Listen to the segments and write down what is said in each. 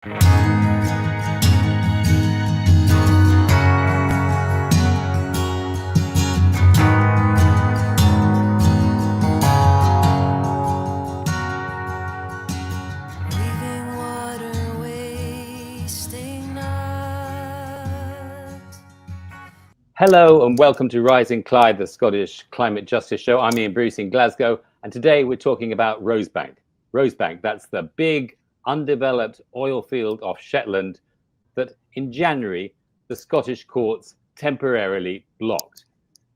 Hello and welcome to Rising Clyde, the Scottish climate justice show. I'm Ian Bruce in Glasgow, and today we're talking about Rosebank. Rosebank, that's the big undeveloped oil field off Shetland that in January the Scottish courts temporarily blocked.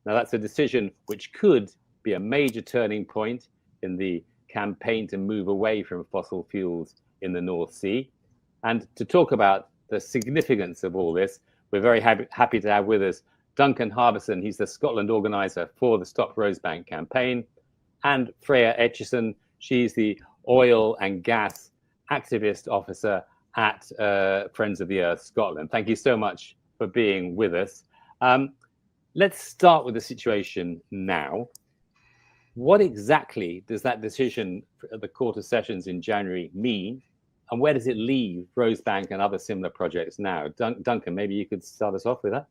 Now that's a decision which could be a major turning point in the campaign to move away from fossil fuels in the North Sea. And to talk about the significance of all this, we're very happy to have with us Duncan Harbison. He's the Scotland organiser for the Stop Rosebank campaign, and Freya Aitchison. She's the Oil and Gas Activist Officer at Friends of the Earth Scotland. Thank you so much for being with us. Let's start with the situation now. What exactly does that decision at the Court of Sessions in January mean, and where does it leave Rosebank and other similar projects now? Duncan, maybe you could start us off with that.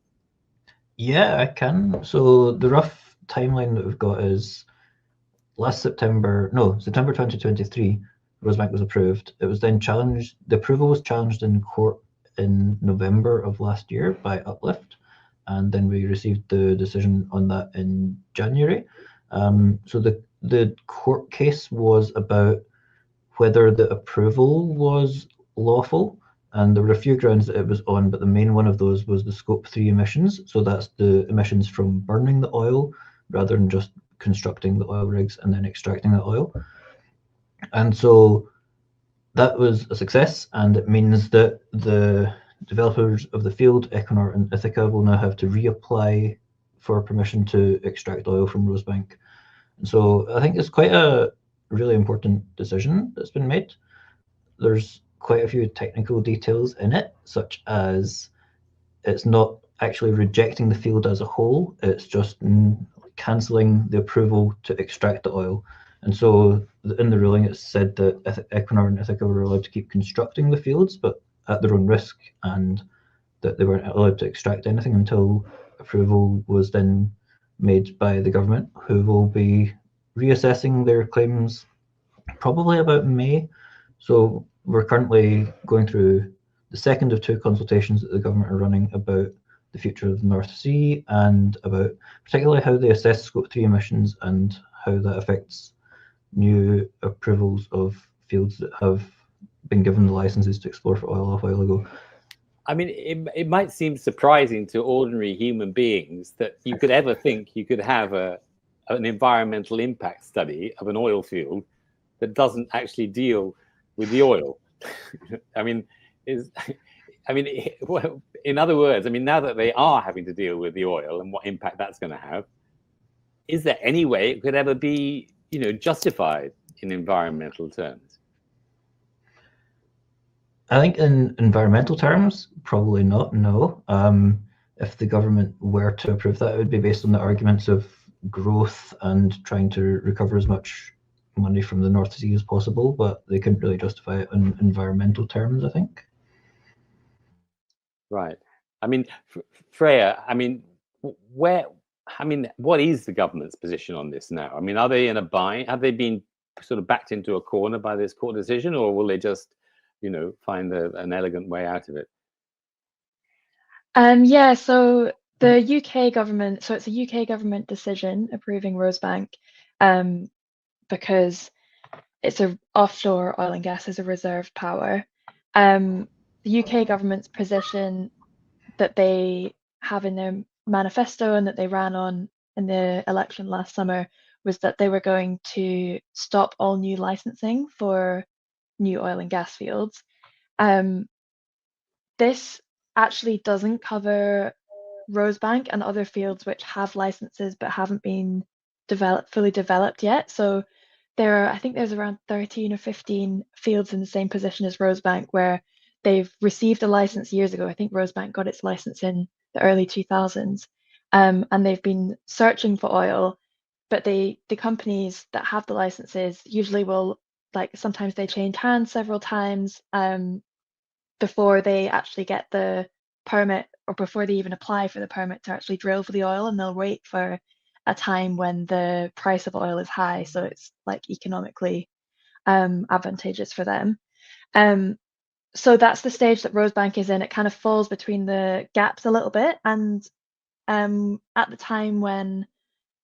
Yeah, I can. So the rough timeline that we've got is September 2023, Rosebank was approved. It was then challenged, the approval was challenged in court in November of last year by Uplift, and then we received the decision on that in January. So the court case was about whether the approval was lawful, and there were a few grounds that it was on, but the main one of those was the Scope 3 emissions. So that's the emissions from burning the oil rather than just constructing the oil rigs and then extracting the oil. And so that was a success, and it means that the developers of the field, Equinor and Ithaca, will now have to reapply for permission to extract oil from Rosebank. And so I think it's quite a really important decision that's been made. There's quite a few technical details in it, such as it's not actually rejecting the field as a whole, it's just cancelling the approval to extract the oil. And so in the ruling it said that Equinor and Ithaca were allowed to keep constructing the fields, but at their own risk, and that they weren't allowed to extract anything until approval was then made by the government, who will be reassessing their claims probably about May. So we're currently going through the second of two consultations that the government are running about the future of the North Sea, and about particularly how they assess Scope 3 emissions and how that affects new approvals of fields that have been given the licenses to explore for oil a while ago. I mean, it might seem surprising to ordinary human beings that you could ever think you could have an environmental impact study of an oil field that doesn't actually deal with the oil. I mean, in other words, I mean, now that they are having to deal with the oil and what impact that's going to have, is there any way it could ever be, justified in environmental terms? I think in environmental terms, probably not, no. If the government were to approve that, it would be based on the arguments of growth and trying to recover as much money from the North Sea as possible, but they couldn't really justify it in environmental terms, I think. Right. I mean, Freya, what is the government's position on this now? I mean, are they in a bind? Have they been sort of backed into a corner by this court decision, or will they just, find an elegant way out of it? Yeah, so the UK government, so it's a UK government decision approving Rosebank, because it's a offshore oil and gas is a reserve power. The UK government's position that they have in their manifesto and that they ran on in the election last summer was that they were going to stop all new licensing for new oil and gas fields. This actually doesn't cover Rosebank and other fields which have licenses but haven't been fully developed yet. So I think there's around 13 or 15 fields in the same position as Rosebank where they've received a license years ago. I think Rosebank got its license in the early 2000s, and they've been searching for oil, but the companies that have the licenses usually will, sometimes they change hands several times, before they actually get the permit, or before they even apply for the permit to actually drill for the oil, and they'll wait for a time when the price of oil is high, so it's like economically advantageous for them. So that's the stage that Rosebank is in. It kind of falls between the gaps a little bit, and at the time when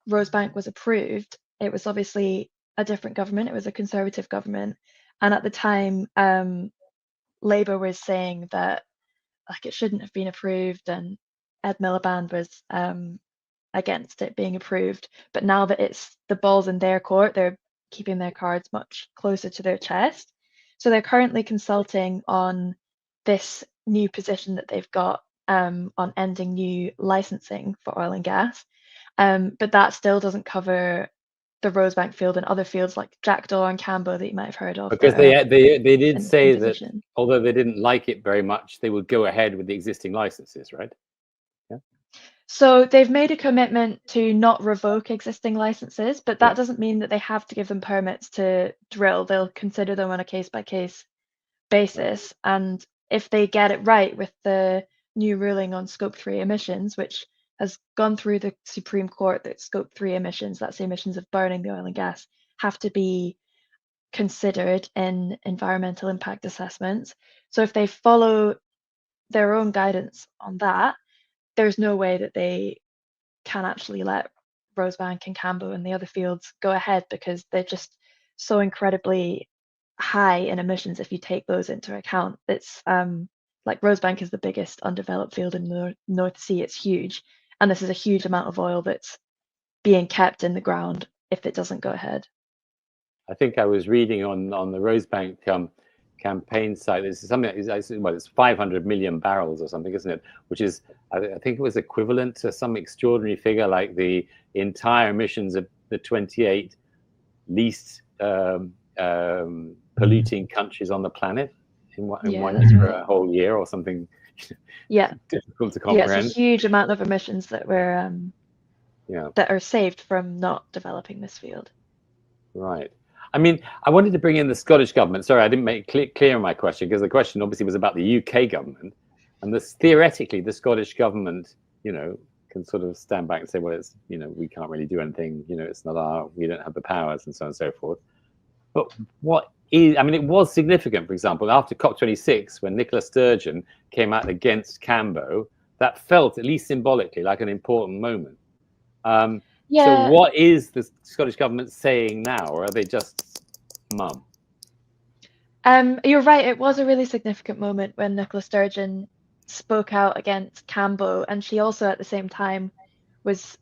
Rosebank was approved, it was obviously a different government. It was a Conservative government, and at the time, Labour was saying that like it shouldn't have been approved, and Ed Miliband was against it being approved. But now that it's the ball's in their court, they're keeping their cards much closer to their chest. So they're currently consulting on this new position that they've got on ending new licensing for oil and gas. But that still doesn't cover the Rosebank field and other fields like Jackdaw and Cambo that you might have heard of. Because they did in say that position. although they didn't like it very much, they would go ahead with the existing licenses, right? Yeah. So they've made a commitment to not revoke existing licenses, but that Yeah. doesn't mean that they have to give them permits to drill. They'll consider them on a case-by-case basis. And if they get it right with the new ruling on Scope 3 emissions, which has gone through the Supreme Court, that Scope 3 emissions, that's the emissions of burning the oil and gas, have to be considered in environmental impact assessments. So if they follow their own guidance on that, there's no way that they can actually let Rosebank and Cambo and the other fields go ahead, because they're just so incredibly high in emissions if you take those into account. It's like Rosebank is the biggest undeveloped field in the North Sea. It's huge, and this is a huge amount of oil that's being kept in the ground if it doesn't go ahead. I think I was reading on the Rosebank campaign site. This is something well, it's 500 million barrels or something, isn't it? Which is, I think it was equivalent to some extraordinary figure like the entire emissions of the 28 least polluting countries on the planet in one year for a whole year or something. Yeah, difficult to comprehend. Yeah, it's a huge amount of emissions that were that are saved from not developing this field. Right. I mean, I wanted to bring in the Scottish government. Sorry, I didn't make clear my question, because the question obviously was about the UK government, and this theoretically the Scottish government, can sort of stand back and say, well, it's, we can't really do anything, it's not we don't have the powers and so on and so forth. But it was significant, for example, after COP26, when Nicola Sturgeon came out against Cambo, that felt, at least symbolically, like an important moment. So what is the Scottish government saying now, or are they just mum? You're right, it was a really significant moment when Nicola Sturgeon spoke out against Cambo, and she also at the same time was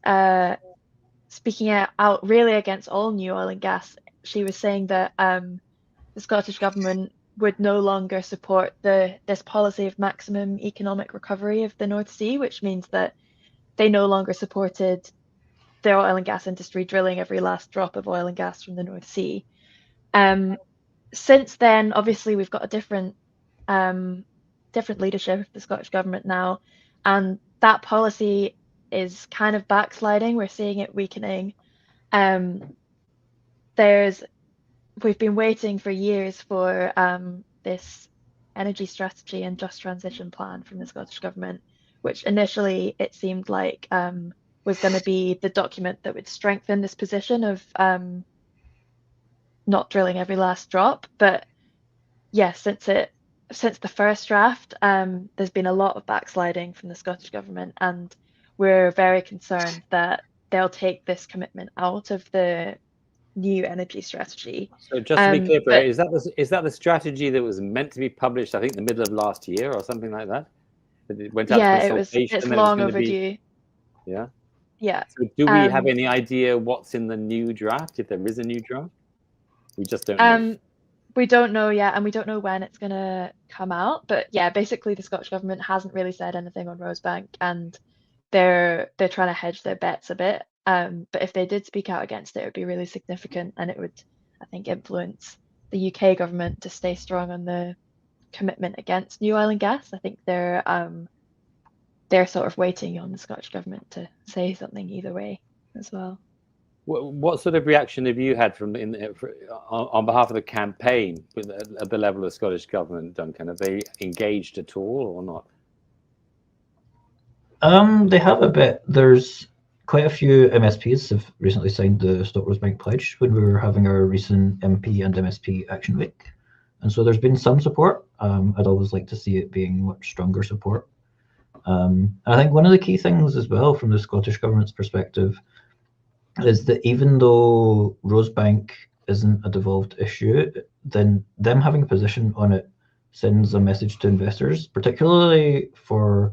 speaking out really against all new oil and gas. She was saying that the Scottish government would no longer support this policy of maximum economic recovery of the North Sea, which means that they no longer supported the oil and gas industry drilling every last drop of oil and gas from the North Sea. Since then, obviously, we've got a different leadership of the Scottish government now, and that policy is kind of backsliding. We're seeing it weakening. We've been waiting for years for this energy strategy and just transition plan from the Scottish government, which initially it seemed like was going to be the document that would strengthen this position of not drilling every last drop. But yeah, since the first draft, there's been a lot of backsliding from the Scottish government, and we're very concerned that they'll take this commitment out of the new energy strategy. So just to be clear, Freya, is that the strategy that was meant to be published, I think, the middle of last year or something like that? It went out to consultation, it's long overdue. Yeah. So do we have any idea what's in the new draft, if there is a new draft? We just don't know. We don't know yet, and we don't know when it's going to come out. But yeah, basically the Scottish government hasn't really said anything on Rosebank, and they're trying to hedge their bets a bit. But if they did speak out against it, it would be really significant, and it would, I think, influence the UK government to stay strong on the commitment against new oil and gas. I think they're sort of waiting on the Scottish government to say something either way as well. What sort of reaction have you had from on behalf of the campaign at the level of Scottish government, Duncan? Have they engaged at all or not? They have a bit. There's quite a few MSPs have recently signed the Stop Rosebank pledge when we were having our recent MP and MSP Action Week, and so there's been some support. I'd always like to see it being much stronger support. I think one of the key things as well from the Scottish government's perspective is that even though Rosebank isn't a devolved issue, then them having a position on it sends a message to investors, particularly for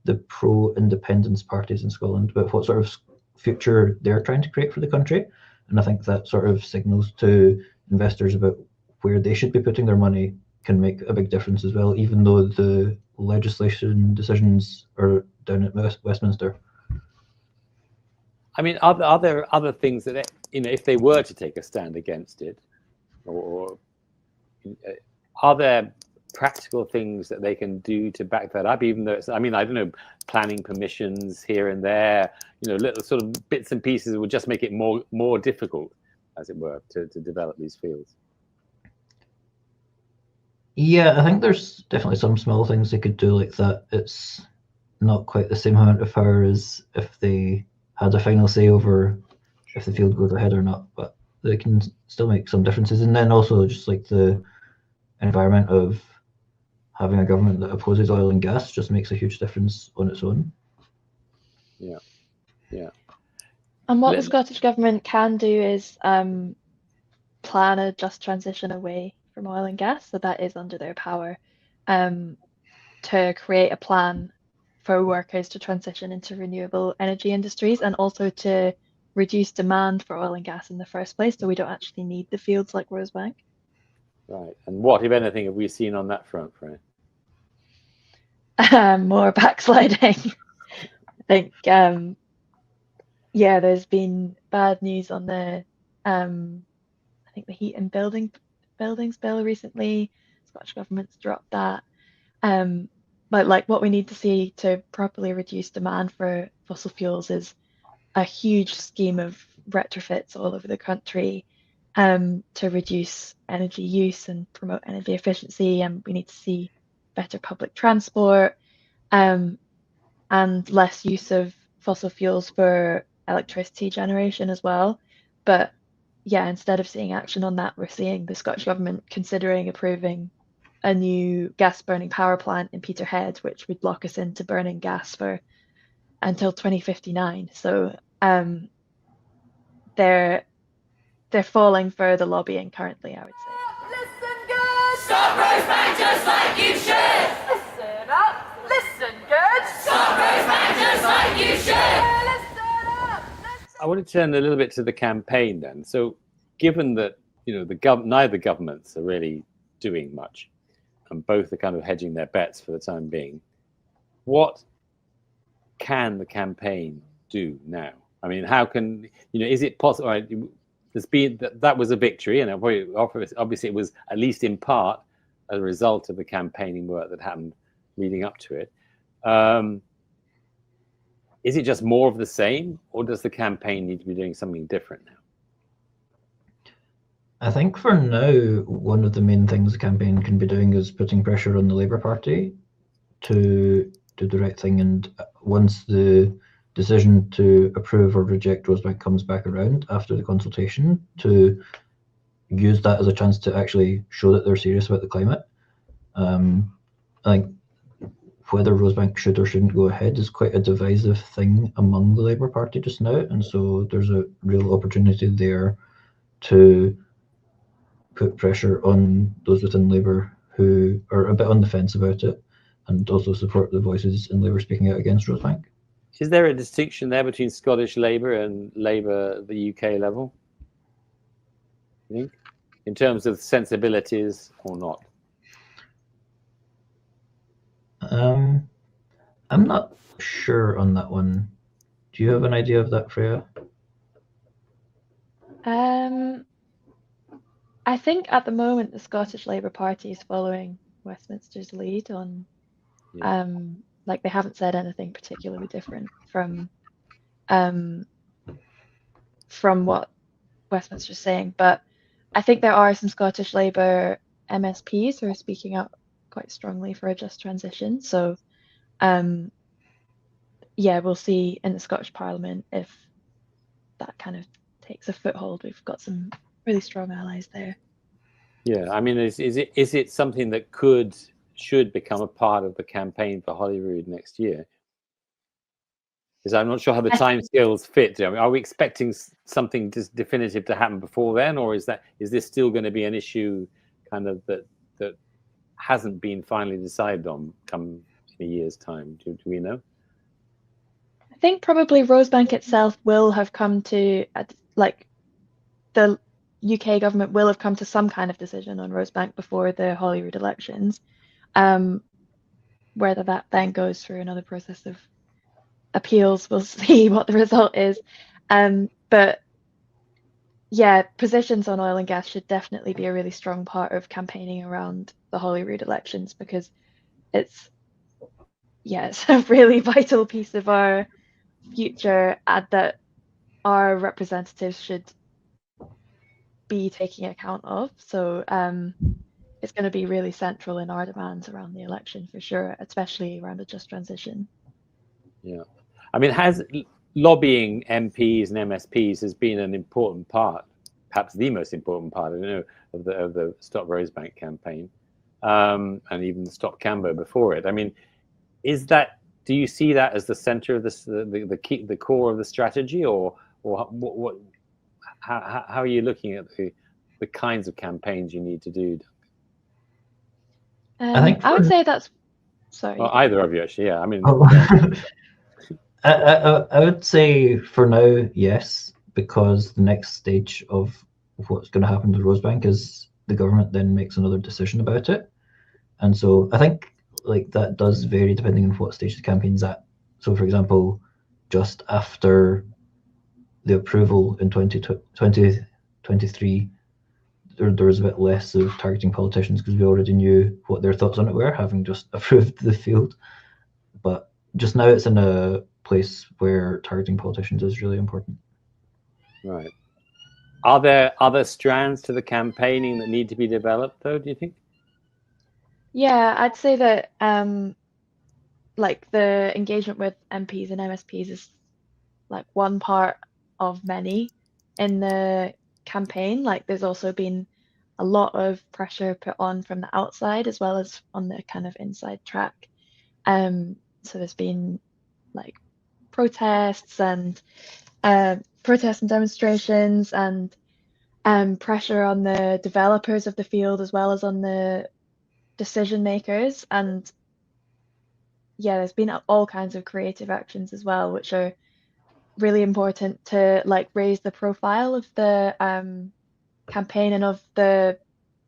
the pro-independence parties in Scotland, about what sort of future they're trying to create for the country. And I think that sort of signals to investors about where they should be putting their money can make a big difference as well, even though the legislation decisions are down at Westminster. I mean, are there other things that, if they were to take a stand against it, or are there practical things that they can do to back that up, even though it's, I don't know, planning permissions here and there, little sort of bits and pieces would just make it more difficult, as it were, to develop these fields? Yeah, I think there's definitely some small things they could do like that. It's not quite the same amount of power as if they had a final say over if the field goes ahead or not, but they can still make some differences. And then also just like the environment of having a government that opposes oil and gas just makes a huge difference on its own. Yeah. And what the Scottish government can do is plan a just transition away from oil and gas. So that is under their power, to create a plan for workers to transition into renewable energy industries, and also to reduce demand for oil and gas in the first place, so we don't actually need the fields like Rosebank. Right. And what, if anything, have we seen on that front, Freya? More backsliding. I think, yeah, there's been bad news on the, I think the heat and buildings bill recently. Scottish government's dropped that. But like what we need to see to properly reduce demand for fossil fuels is a huge scheme of retrofits all over the country, to reduce energy use and promote energy efficiency. And we need to see better public transport, and less use of fossil fuels for electricity generation as well. But yeah, instead of seeing action on that, we're seeing the Scottish government considering approving a new gas burning power plant in Peterhead, which would lock us into burning gas for until 2059. So they're falling for the lobbying currently, I would say. Listen good. Stop Rosebank just like you should. Listen up. Listen good. Stop Rosebank just like you should. Listen up. I want to turn a little bit to the campaign then. So given that neither governments are really doing much, and both are kind of hedging their bets for the time being, what can the campaign do now? I mean, how can, is it possible? Right, there's been that was a victory, and obviously it was at least in part a result of the campaigning work that happened leading up to it. Is it just more of the same, or does the campaign need to be doing something different now? I think for now, one of the main things the campaign can be doing is putting pressure on the Labour Party to do the right thing. And once the decision to approve or reject Rosebank comes back around after the consultation, to use that as a chance to actually show that they're serious about the climate. I think whether Rosebank should or shouldn't go ahead is quite a divisive thing among the Labour Party just now. And so there's a real opportunity there to put pressure on those within Labour who are a bit on the fence about it, and also support the voices in Labour speaking out against Rosebank. Is there a distinction there between Scottish Labour and Labour at the UK level, you think, in terms of sensibilities or not? I'm not sure on that one. Do you have an idea of that, Freya? I think at the moment the Scottish Labour Party is following Westminster's lead on, like they haven't said anything particularly different from from what Westminster's saying. But I think there are some Scottish Labour MSPs who are speaking out quite strongly for a just transition. So yeah, we'll see in the Scottish Parliament if that kind of takes a foothold. We've got some really strong allies there. Yeah, I mean, is it something that should become a part of the campaign for Holyrood next year? Because I'm not sure how the timescales fit. I mean, are we expecting something just definitive to happen before then, or is this still going to be an issue kind of that hasn't been finally decided on come in a year's time? Do we know? I think probably Rosebank itself will have come to, like, the UK government will have come to some kind of decision on Rosebank before the Holyrood elections. Whether that then goes through another process of appeals, we'll see what the result is. But yeah, positions on oil and gas should definitely be a really strong part of campaigning around the Holyrood elections, because it's a really vital piece of our future that our representatives should be taking account of. So it's going to be really central in our demands around the election for sure, especially around a just transition. Yeah, I mean, has lobbying MPs and MSPs has been an important part, perhaps the most important part, I don't know, of the Stop Rosebank campaign, and even the Stop Cambo before it. I mean, do you see that as the center of this, the core of the strategy, or how are you looking at the kinds of campaigns you need to do? I would say that's sorry. Well, either of you actually, yeah. I mean, I would say for now, yes, because the next stage of what's going to happen to Rosebank is the government then makes another decision about it, and so I think like that does vary depending on what stage the campaign's at. So, for example, just after the approval in 2023, there was a bit less of targeting politicians because we already knew what their thoughts on it were, having just approved the field. But just now it's in a place where targeting politicians is really important. Right. Are there other strands to the campaigning that need to be developed, though, do you think? Yeah, I'd say that like the engagement with MPs and MSPs is like one part of many in the campaign. Like there's also been a lot of pressure put on from the outside as well as on the kind of inside track. So there's been like protests and demonstrations and pressure on the developers of the field as well as on the decision makers. And yeah, there's been all kinds of creative actions as well, which are really important to like raise the profile of the campaign and of the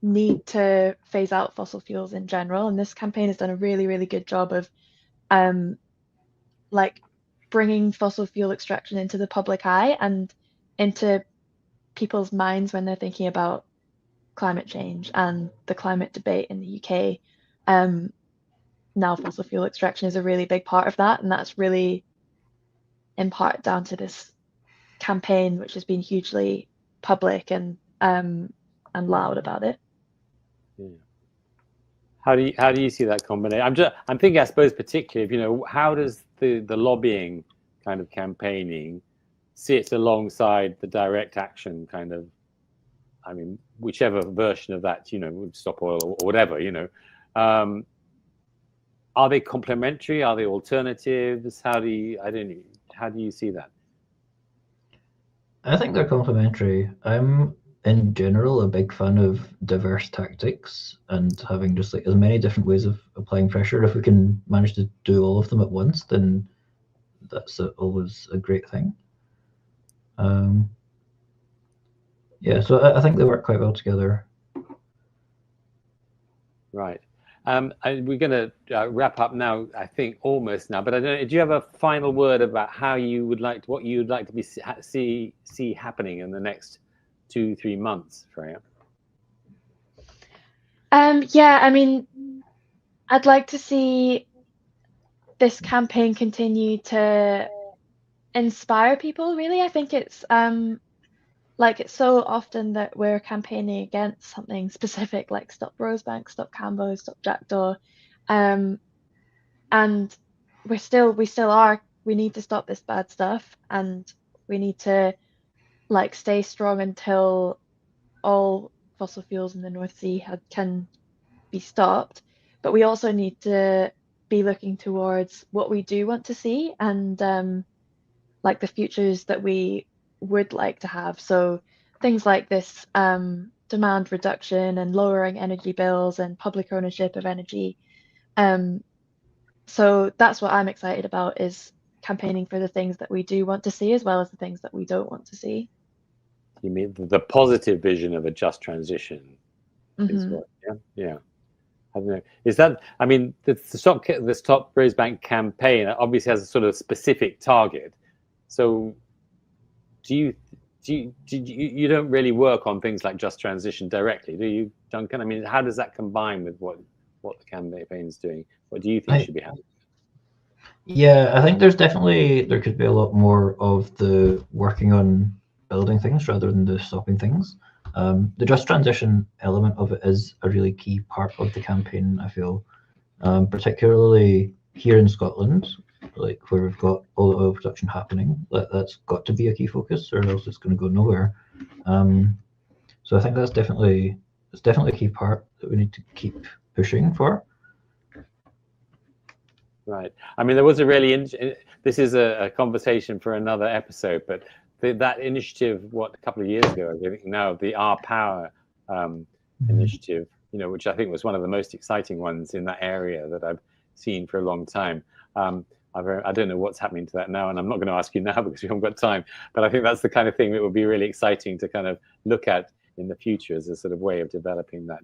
need to phase out fossil fuels in general. And this campaign has done a really, really good job of like bringing fossil fuel extraction into the public eye and into people's minds when they're thinking about climate change and the climate debate in the UK. Now fossil fuel extraction is a really big part of that, and that's really in part down to this campaign, which has been hugely public and loud about it. Yeah. How do you see that combination? I'm thinking, I suppose, particularly of, how does the lobbying kind of campaigning sit alongside the direct action kind of, I mean, whichever version of that, Stop Oil or whatever, are they complementary? Are they alternatives? How do you see that? I think they're complementary. I'm in general a big fan of diverse tactics and having just like as many different ways of applying pressure. If we can manage to do all of them at once, then that's always a great thing. Yeah, so I think they work quite well together. Right. We're going to wrap up now, I think, almost now. But I don't know, do you have a final word about what you would like to see happening in the next 2-3 months, Freya? Yeah, I mean, I'd like to see this campaign continue to inspire people, really. I think it's like it's so often that we're campaigning against something specific, like Stop Rosebank, Stop Cambo, Stop Jackdaw, and we still are. We need to stop this bad stuff, and we need to like stay strong until all fossil fuels in the North Sea can be stopped. But we also need to be looking towards what we do want to see and like the futures that we would like to have. So things like this demand reduction and lowering energy bills and public ownership of energy. So that's what I'm excited about, is campaigning for the things that we do want to see as well as the things that we don't want to see. You mean the positive vision of a just transition is Mhm. what? Yeah. I don't know. Is that? I mean, the Stop Rosebank campaign obviously has a sort of specific target. So, you don't really work on things like just transition directly, do you, Duncan? I mean, how does that combine with what the campaign is doing? What do you think should be happening? Yeah, I think there could be a lot more of the working on building things rather than the stopping things. The just transition element of it is a really key part of the campaign, I feel, particularly here in Scotland, like where we've got all the oil production happening. That's got to be a key focus, or else it's going to go nowhere. So I think it's definitely a key part that we need to keep pushing for. Right. I mean, there was a really this is a conversation for another episode, but that initiative, a couple of years ago, I think now, the Our Power initiative, which I think was one of the most exciting ones in that area that I've seen for a long time. I don't know what's happening to that now, and I'm not going to ask you now because we haven't got time, but I think that's the kind of thing that would be really exciting to kind of look at in the future as a sort of way of developing that,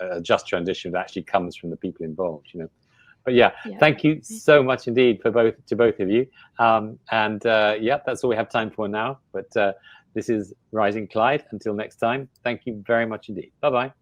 a just transition that actually comes from the people involved, But yeah, thank you so much indeed to both of you. That's all we have time for now. But this is Rising Clyde. Until next time, thank you very much indeed. Bye-bye.